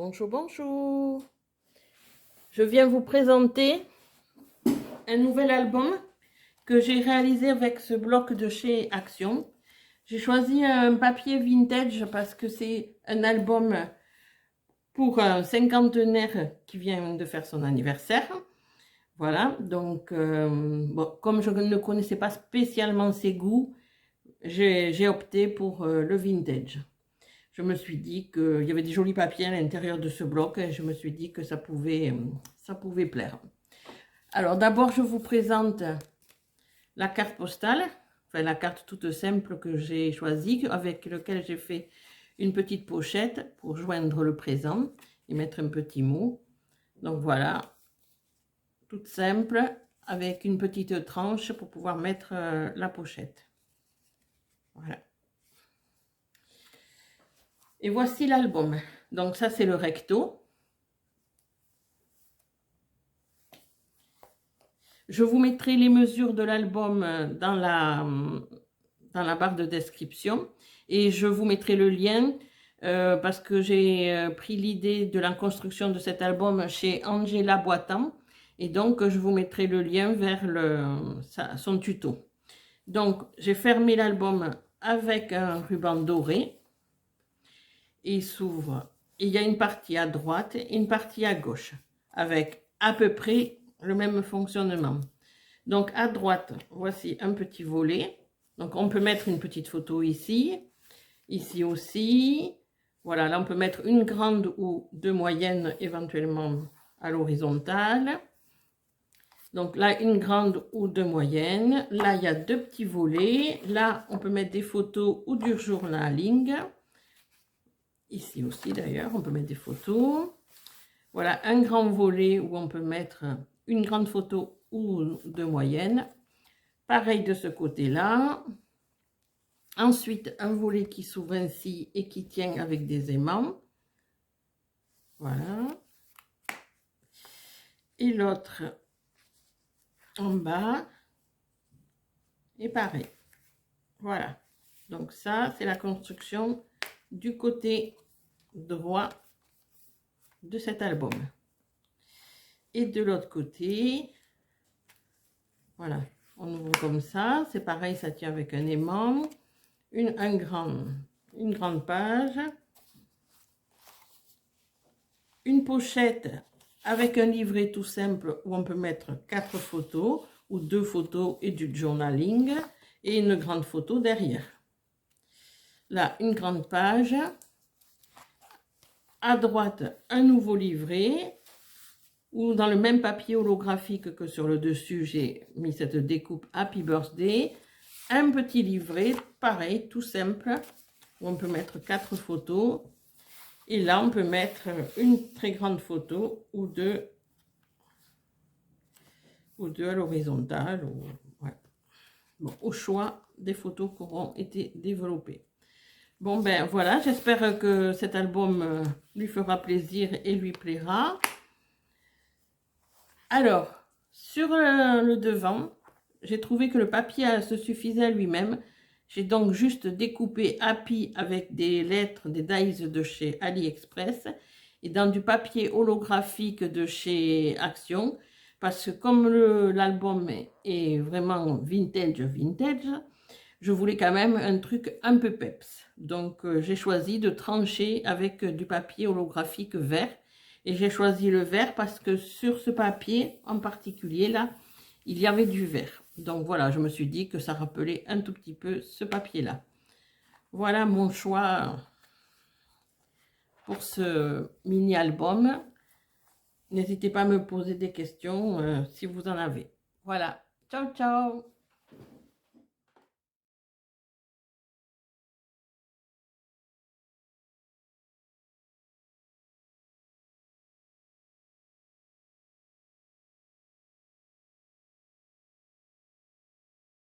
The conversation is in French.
Bonjour, bonjour. Je viens vous présenter un nouvel album que j'ai réalisé avec ce bloc de chez Action. J'ai choisi un papier vintage parce que c'est un album pour un cinquantenaire qui vient de faire son anniversaire. Voilà, donc bon, comme je ne connaissais pas spécialement ses goûts, j'ai opté pour le vintage. Je me suis dit qu'il y avait des jolis papiers à l'intérieur de ce bloc et je me suis dit que ça pouvait plaire. Alors d'abord, je vous présente la carte postale, enfin la carte toute simple que j'ai choisie, avec laquelle j'ai fait une petite pochette pour joindre le présent et mettre un petit mot. Donc voilà, toute simple, avec une petite tranche pour pouvoir mettre la pochette. Voilà. Et voici l'album. Donc ça, c'est le recto. Je vous mettrai les mesures de l'album dans la barre de description. Et je vous mettrai le lien parce que j'ai pris l'idée de la construction de cet album chez Angela Boitan. Et donc, je vous mettrai le lien vers son tuto. Donc, j'ai fermé l'album avec un ruban doré. Il s'ouvre. Il y a une partie à droite et une partie à gauche, avec à peu près le même fonctionnement. Donc à droite, voici un petit volet. Donc on peut mettre une petite photo ici, ici aussi. Voilà, là on peut mettre une grande ou deux moyennes éventuellement à l'horizontale. Donc là, une grande ou deux moyennes. Là, il y a deux petits volets. Là, on peut mettre des photos ou du journaling. Ici aussi d'ailleurs, on peut mettre des photos. Voilà, un grand volet où on peut mettre une grande photo ou deux moyennes. Pareil de ce côté-là. Ensuite, un volet qui s'ouvre ainsi et qui tient avec des aimants. Voilà. Et l'autre en bas. Et pareil. Voilà. Donc ça, c'est la construction du côté droit de cet album. Et de l'autre côté, voilà, on ouvre comme ça, c'est pareil, ça tient avec un aimant, une grande page, une pochette avec un livret tout simple où on peut mettre 4 photos ou 2 photos et du journaling et une grande photo derrière. Là, une grande page. À droite, un nouveau livret, ou dans le même papier holographique que sur le dessus, j'ai mis cette découpe Happy Birthday. Un petit livret, pareil, tout simple, où on peut mettre 4 photos. Et là, on peut mettre une très grande photo ou deux à l'horizontale, ouais. Bon, au choix des photos qui auront été développées. Bon, ben voilà, j'espère que cet album lui fera plaisir et lui plaira. Alors, sur le devant, j'ai trouvé que le papier se suffisait à lui-même. J'ai donc juste découpé Happy avec des lettres, des dies de chez AliExpress et dans du papier holographique de chez Action. Parce que comme l'album est vraiment vintage, je voulais quand même un truc un peu peps. Donc, j'ai choisi de trancher avec du papier holographique vert. Et j'ai choisi le vert parce que sur ce papier en particulier, là, il y avait du vert. Donc voilà, je me suis dit que ça rappelait un tout petit peu ce papier-là. Voilà mon choix pour ce mini-album. N'hésitez pas à me poser des questions si vous en avez. Voilà, ciao ciao!